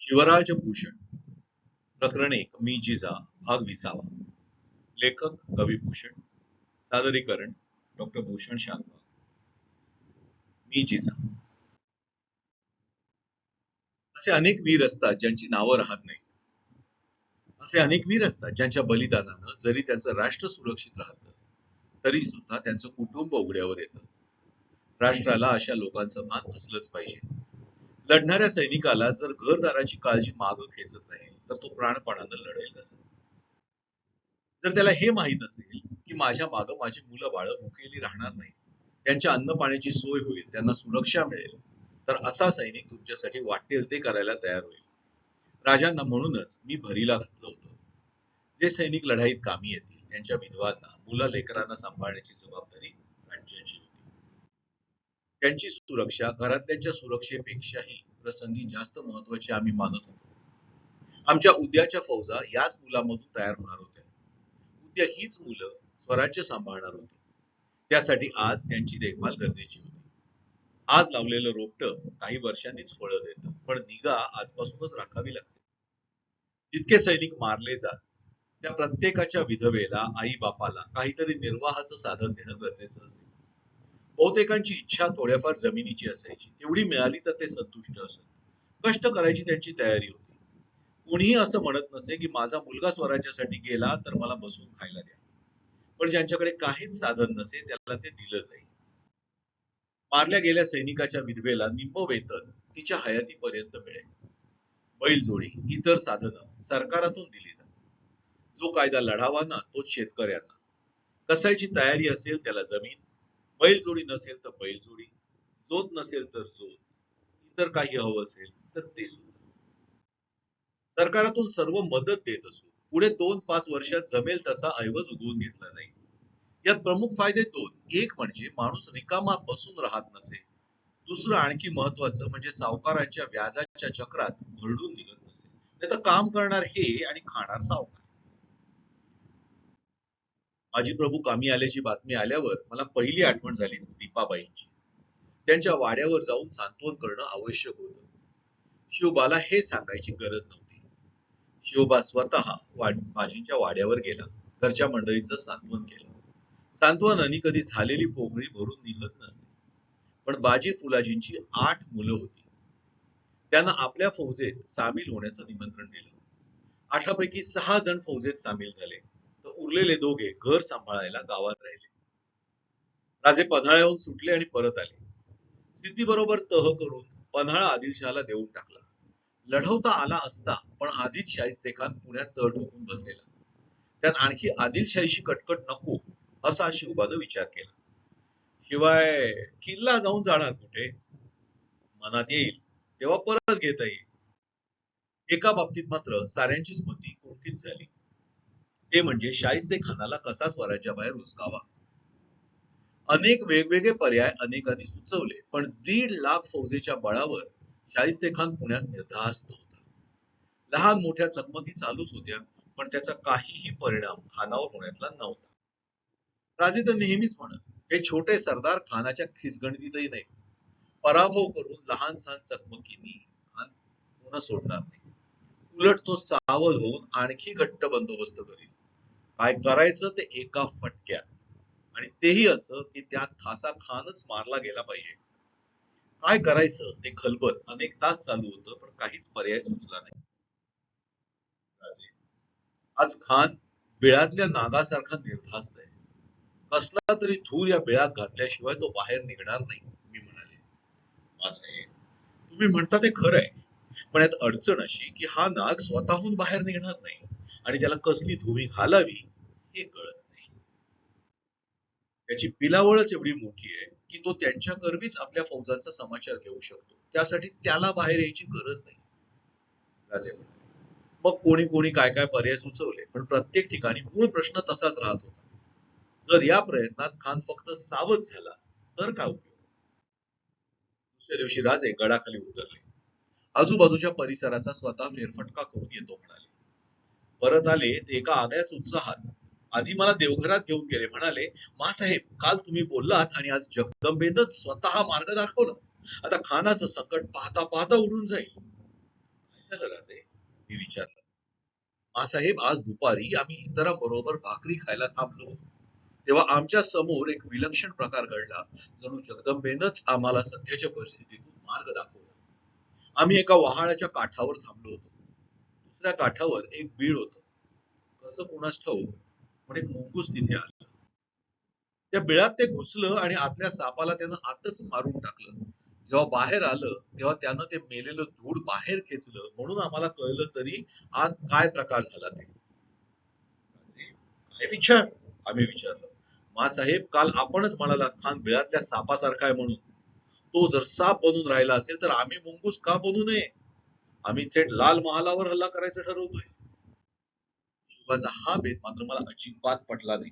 शिवराज भूषण प्रकरण एक मी जिजा भाग 20. लेखक कविभूषण. सादरीकरण डॉक्टर भूषण शांतबाग. मी जिजा. असे अनेक वीर असतात ज्यांची नावं राहत नाहीत. असे अनेक वीर असतात ज्यांच्या बलिदानानं जरी त्यांचं राष्ट्र सुरक्षित राहतं तरी सुद्धा त्यांचं कुटुंब उघड्यावर येतं. राष्ट्राला अशा लोकांचं मान असलंच पाहिजे. लढणाऱ्या सैनिकाला जर घरदाराची काळजी मागं खेचत राहील तर तो प्राणपणानं लढेल कसं? जर त्याला हे माहीत असेल की माझ्या मागं माझी मुलं बाळं भुकेली राहणार नाही, त्यांच्या अन्न पाण्याची सोय होईल, त्यांना सुरक्षा मिळेल, तर असा सैनिक तुमच्यासाठी वाटेल ते करायला तयार होईल. राजांना म्हणूनच मी भरीला घातलं होतं. जे सैनिक लढाईत कामी येतील त्यांच्या विधवांना मुला लेकरांना सांभाळण्याची जबाबदारी राज्याची होती. त्यांची सुरक्षा घरातल्यांच्या सुरक्षेपेक्षाही प्रसंगी जास्त महत्वाची आम्ही मानत होतो. आमच्या उद्याच्या फौजा याच मुलांमधून तयार होणार होत्या. उद्या हीच मुलं स्वराज्य सांभाळणार होती. त्यासाठी आज त्यांची देखभाल गरजेची होती. आज लावलेलं रोपटं काही वर्षांनीच फळं देतं, पण निगा आजपासूनच राखावी लागते. जितके सैनिक मारले जात त्या प्रत्येकाच्या विधवेला आई बापाला काहीतरी निर्वाहाचं साधन देणं गरजेचं असेल. बहुतेकांची इच्छा थोड्याफार जमिनीची असायची, तेवढी मिळाली तर ते संतुष्ट असत. कष्ट करायची त्यांची तयारी होती. कोणीही असं म्हणत नसे की माझा मुलगा स्वराज्यासाठी गेला तर मला बसून खायला द्या. पण ज्यांच्याकडे काहीच साधन नसे त्याला ते दिलं जाईल. मारल्या गेल्या सैनिकाच्या विधवेला निम्म वेतन तिच्या हयातीपर्यंत मिळेल. बैलजोडी इतर साधनं सरकारातून दिली जातात. जो कायदा लढावा ना तोच शेतकऱ्यांना. कसायची तयारी असेल त्याला जमीन, बैलजोडी नसेल तर बैलजोडी, जोत नसेल तर जोत, इतर काही हवं असेल तर ते सुद्धा. सरकारातून सर्व मदत देत असू पुढे 2-5 वर्षात जमेल तसा ऐवज उगवून घेतला जाईल. यात प्रमुख फायदे दोन. एक म्हणजे माणूस रिकामा बसून राहत नसे. दुसरं आणखी महत्वाचं म्हणजे सावकारांच्या व्याजाच्या चक्रात भरडून निघत नसे. नाही तर काम करणार हे आणि खाणार सावकार. माजी प्रभू कामी आल्याची बातमी आल्यावर मला पहिली आठवण झाली दीपाबाईंची. त्यांच्या वाड्यावर जाऊन सांत्वन करणं आवश्यक होतं. शिवबाला हे सांगायची गरज नव्हती. शिवबा स्वतः बाजींच्या वाड्यावर गेला. घरच्या मंडळींचं सांत्वन केलं. सांत्वनाने कधी झालेली पोकळी भरून निघत नसते. पण बाजी फुलाजींची 8 मुलं होती. त्यांना आपल्या फौजेत सामील होण्याचं निमंत्रण दिलं. 8पैकी 6 जण फौजेत सामील झाले तर उरलेले दोघे घर सांभाळायला गावात राहिले. राजे पन्हाळ्याहून सुटले आणि परत आले. सिद्धीबरोबर तह करून पन्हाळा आदिलशहाला देऊन टाकला. लढवता आला असता पण आधीच शाहिस्तेखान पुण्यात तह ठोकून बसलेला. त्यात आणखी आदिलशाहीशी कटकट नको असा शिवबानं विचार केला. शिवाय किल्ला जाऊन जाणार कुठे? मनात येईल तेव्हा परत घेता येईल. एका बाबतीत मात्र साऱ्यांचीच मती कुंठित झाली. ते म्हणजे शाहिस्तेखानाला कसा स्वराज्याबाहेर हुसकावा. अनेक वेगवेगळे पर्याय अनेकांनी सुचवले, पण 1.5 लाख फौजेच्या बळावर शाहिस्तेखान पुण्यात निर्धास्त होता. लहान मोठ्या चकमकी चालूच होत्या, पण त्याचा काहीही परिणाम खानावर होण्यातला नव्हता. राजे तर नेहमीच म्हणत, हे छोटे सरदार खानाच्या खिसगणतीतही नाही. पराभव करून लहान सहान चकमकीनी खान पुन्हा सोडणार नाही. उलट तो सावध होऊन आणखी घट्ट बंदोबस्त करील. काय करायचं ते एका फटक्यात, आणि तेही असं की त्यात खासा खानच मारला गेला पाहिजे. काय करायचं ते खलबत अनेक तास चालू होतं, पण काहीच पर्याय सुचला नाही. राजे, आज खान बिळातल्या नागासारखा निर्धास्त आहे. कसला तरी धूर या बिळात घातल्याशिवाय तो बाहेर निघणार नाही, मी म्हणाले. मासाहेब, तुम्ही म्हणता ते खरं आहे, पण यात अडचण अशी की हा नाग स्वतःहून बाहेर निघणार नाही आणि त्याला कसली धुवी घालावी हे कळत नाही. त्याची पिलावळच एवढी मोठी आहे की तो त्यांच्या करवीच आपल्या फौजांचा समाचार घेऊ शकतो. त्यासाठी त्याला बाहेर यायची गरज नाही. राजे म्हणाले. मग कोणी कोणी काय काय पर्याय सुचवले, पण प्रत्येक ठिकाणी मूळ प्रश्न तसाच राहत होता. जर या प्रयत्नात खान फक्त सावध झाला तर काय उपयोग? दुसऱ्या दिवशी राजे गडाखाली उतरले. आजूबाजूच्या परिसराचा स्वतः फेरफटका करून येतो म्हणाले. परत आले ते एका आगळ्याच उत्साहात. आधी मला देवघरात घेऊन गेले. म्हणाले, मासाहेब, काल तुम्ही बोललात आणि आज जगदंबेनंच स्वतः मार्ग दाखवला. आता खानाचं संकट पाहता पाहता उडून जाईल. काय झालं राजे? मी विचारलं. आसाहेब, आज दुपारी आम्ही इतरांबरोबर भाकरी खायला थांबलो तेव्हा आमच्या समोर एक विलक्षण प्रकार घडला. जणू जगदंबेनंच आम्हाला सध्याच्या परिस्थितीतून मार्ग दाखवला. आम्ही एका वहाळाच्या काठावर थांबलो होतो. दुसऱ्या काठावर एक बीळ होतं. कसं कुणास ठाऊक, पण एक मुंगूस तिथे आलं. त्या बिळात ते घुसलं आणि आतल्या सापाला त्यानं आतच मारून टाकलं. जेव्हा बाहेर आलं तेव्हा त्यानं ते मेलेलं धूळ बाहेर खेचलं, म्हणून आम्हाला कळलं तरी आत काय प्रकार झाला ते. काय विचार? आम्ही विचारलं. मासाहेब, काल आपणच म्हणालात खान बिळातल्या सापासारखा आहे म्हणून. तो जर साप बनून राहिला असेल तर आम्ही मुंगूस का बनू नये? आम्ही थेट लाल महालावर हल्ला करायचं ठरवतोय. शिवाचा हा भेद मात्र मला अजिबात पटला नाही.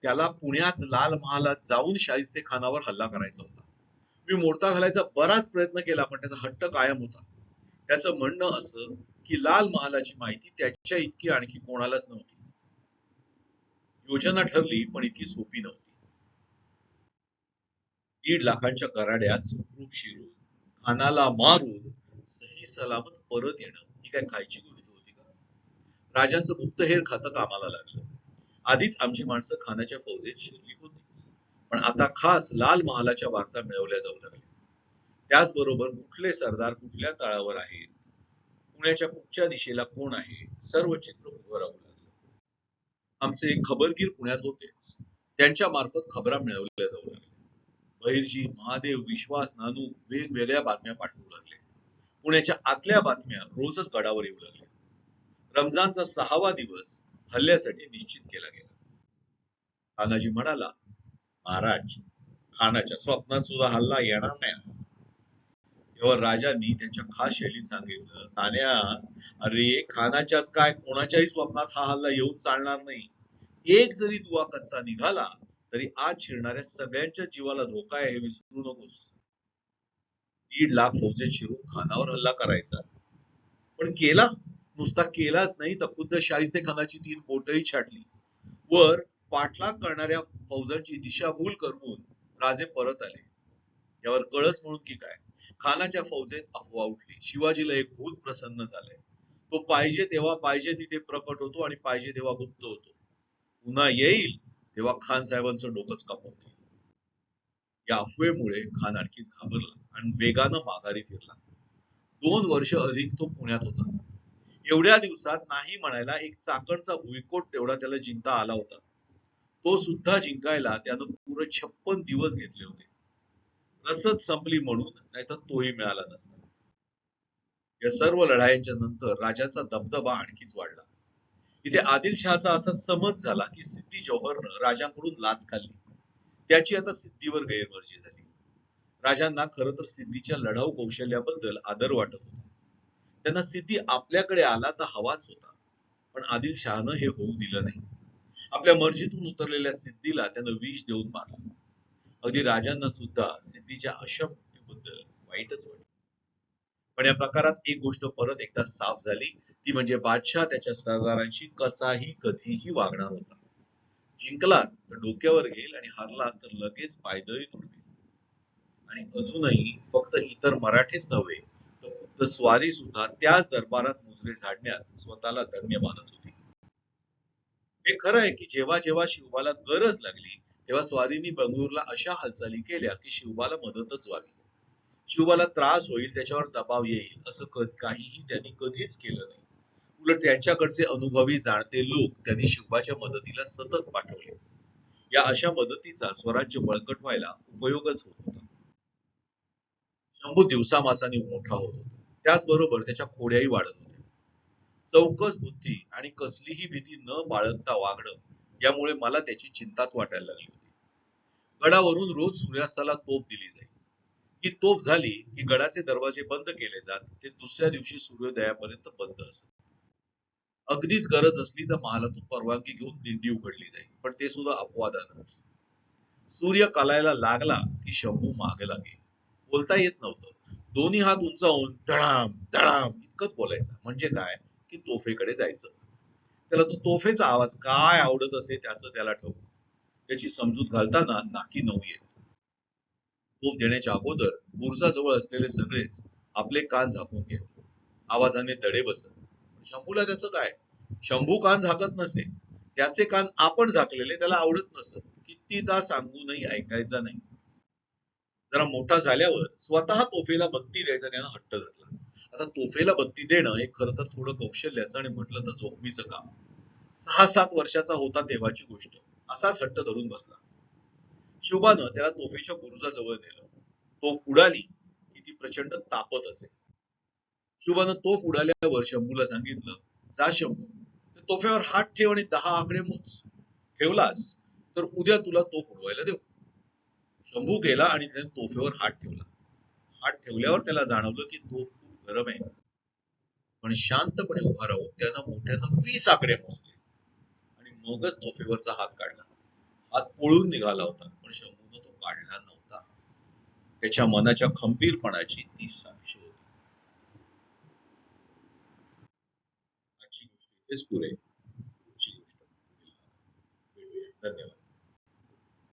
त्याला पुण्यात लाल महालात जाऊन शाहिस्ते खानावर हल्ला करायचा होता. मी मोर्चा घालायचा बराच प्रयत्न केला, पण त्याचा हट्ट कायम होता. त्याचं म्हणणं असं की लाल महालाची माहिती त्याच्या इतकी आणखी कोणालाच नव्हती. योजना ठरली, पण इतकी सोपी नव्हती. 1.5 लाखांच्या गराड्यात सुखरूप शिरून खानाला मारून सही सलामत परत येणं ही काय खायची गोष्ट होती का? राजांचं गुप्तहेर खातं कामाला लागलं. आधीच आमची माणसं खानाच्या फौजेत शिरली होतीच, पण आता खास लाल महालाच्या वार्ता मिळवल्या जाऊ लागल्या. त्याचबरोबर कुठले सरदार कुठल्या तळावर आहेत, पुण्याच्या कुठच्या दिशेला कोण आहे, सर्व चित्र उभं राहू लागलं. आमचे एक खबरगीर पुण्यात होतेच. त्यांच्या मार्फत खबरा मिळवल्या जाऊ लागल्या. बहिर्जी, महादेव, विश्वास, नानू वेगवेगळ्या बातम्या पाठवू लागले. पुण्याच्या आतल्या बातम्या रोजच गडावर येऊ लागल्या. रमजानचा 6वा दिवस हल्ल्यासाठी निश्चित केला गेला. तानाजी म्हणाला, महाराज, खानाच्या स्वप्नात सुद्धा हल्ला येणार नाही. तेव्हा राजांनी त्यांच्या खास शैलीत सांगितलं, तान्या, अरे खानाच्याच काय कोणाच्याही स्वप्नात हा हल्ला येऊन चालणार नाही. एक जरी दुवा कच्चा निघाला तरी आज शिरणाऱ्या सगळ्यांच्या जीवाला धोका आहे हे विसरू नकोस. 1.5 लाख फौजेत शिरून खानावर हल्ला करायचा, पण केला. नुसता केलाच नाही तर खुद्द शाहिस्ते खानाची 3 बोटही छाटली. वर पाठलाग करणाऱ्या फौजांची दिशाभूल करून राजे परत आले. यावर कळस म्हणून की काय, खानाच्या फौजेत अफवा उठली. शिवाजीला एक भूत प्रसन्न झालंय. तो पाहिजे तेव्हा पाहिजे तिथे प्रकट होतो आणि पाहिजे तेव्हा गुप्त होतो. पुन्हा येईल तेव्हा खान साहेबांचं डोकंच कापून घेईल. या अफवेमुळे खान आणखीच घाबरला आणि वेगानं माघारी फिरला. 2 वर्ष अधिक तो पुण्यात होता. एवढ्या दिवसात नाही म्हणायला एक चाकणचा भुईकोट तेवढा त्याला जिंकता आला होता. तो सुद्धा जिंकायला त्यानं पुरे 56 दिवस घेतले होते. रसद संपली म्हणून, नाहीतर तोही मिळाला नसता. या सर्व लढायांच्या नंतर राजाचा दबदबा आणखीच वाढला. इथे आदिलशहाचा असा समज झाला की सिद्दी जौहरनं राजांकडून लाच खाल्ली. त्याची आता सिद्धीवर गैरमर्जी झाली. राजांना खरं तर सिद्धीच्या लढाऊ कौशल्याबद्दल आदर वाटत होता. त्यांना सिद्धी आपल्याकडे आला तर हवाच होता, पण आदिलशहानं हे होऊ दिलं नाही. आपल्या मर्जीतून उतरलेल्या सिद्धीला त्यानं विष देऊन मारलं. अगदी राजांना सुद्धा सिद्धीच्या अशा मृत्यूबद्दल वाईटच वाटलं. पण या प्रकारात एक गोष्ट परत एकदा साफ झाली, ती म्हणजे बादशाह त्याच्या सरदारांशी कसाही कधीही वागणार होता. जिंकलात तर डोक्यावर घेईल आणि हारलात तर लगेच पायदळी तुडवेल. आणि अजूनही फक्त इतर मराठेच नव्हे तर खुद्द स्वारी सुद्धा त्याच दरबारात मुजरे झाडण्यात स्वतःला धन्य मानत होती. हे खरं आहे की जेव्हा जेव्हा शिवबाला गरज लागली तेव्हा स्वारींनी बंगळूरला अशा हालचाली केल्या की शिवबाला मदतच व्हावी. शिवबाला त्रास होईल, त्याच्यावर दबाव येईल असं काहीही त्यांनी कधीच केलं नाही. उलट त्यांच्याकडचे अनुभवी जाणते लोक त्यांनी शिवबाच्या मदतीला सतत पाठवले. या अशा मदतीचा स्वराज्य बळकट व्हायला उपयोगच होत होता. शंभू दिवसामासाने मोठा होत होता. त्याचबरोबर त्याच्या खोड्याही वाढत होत्या. चौकस बुद्धी आणि कसलीही भीती न बाळगता वागणं यामुळे मला त्याची चिंताच वाटायला लागली होती. गडावरून रोज सूर्यास्ताला तोफ दिली जाईल. ही तोफ झाली की गडाचे दरवाजे बंद केले जात, ते दुसऱ्या दिवशी सूर्योदयापर्यंत बंद असत. अगदीच गरज असली तर महालातून परवानगी घेऊन दिंडी उघडली जाईल, पण ते सुद्धा अपवादानच. सूर्य कलायला लागला की शंभू मागे लागे. बोलता येत नव्हतं. दोन्ही हात उंचावून धडाम धडाम इतकंच बोलायचं. म्हणजे काय की तोफेकडे जायचं. त्याला तो तोफेचा आवाज काय आवडत असे त्याचं त्याला ठाऊक. त्याची समजूत घालताना नाकी नऊ येत. तोफ देण्याच्या अगोदर बुरुजाजवळ असलेले सगळेच आपले कान झाकून घेत. आवाजाने दडे बसत. पण शंभूला त्याचं काय? शंभू कान झाकत नसे. त्याचे कान आपण झाकलेले त्याला आवडत नसत. कितीदा सांगूनही ऐकायचा नाही. जरा मोठा झाल्यावर स्वतः तोफेला बत्ती द्यायचा त्यानं हट्ट धरला. आता तोफेला बत्ती देणं हे खरं तर थोडं कौशल्याचं आणि म्हटलं तर जोखमीचं काम. 6-7 वर्षाचा होता तेव्हाची गोष्ट. असाच हट्ट धरून बसला. शिवबानं त्याला तोफेच्या बुरुजाजवळ नेलं. तोफ उडाली की ती प्रचंड तापत असे. शिवबानं तोफ उडाल्यावर शंभूला सांगितलं, जा शंभू, त्या तोफेवर हात ठेव आणि 10 आकडे मोज. ठेवलास तर उद्या तुला तोफ उडवायला देऊ. शंभू गेला आणि त्याने तोफेवर हात ठेवला. हात ठेवल्यावर त्याला जाणवलं की तोफ खूप गरम आहे. पण शांतपणे उभा राहून त्यानं मोठ्यानं 20 आकडे मोजले आणि मगच तोफेवरचा हात काढला. हात पळून निघाला होता, पण शंभूनं तो काढला नव्हता. त्याच्या मनाच्या खंबीरपणाची ती साक्ष होती. आजची गोष्ट इथेच पुरे. पुढची गोष्ट पुढील भागात. भेटूया. धन्यवाद.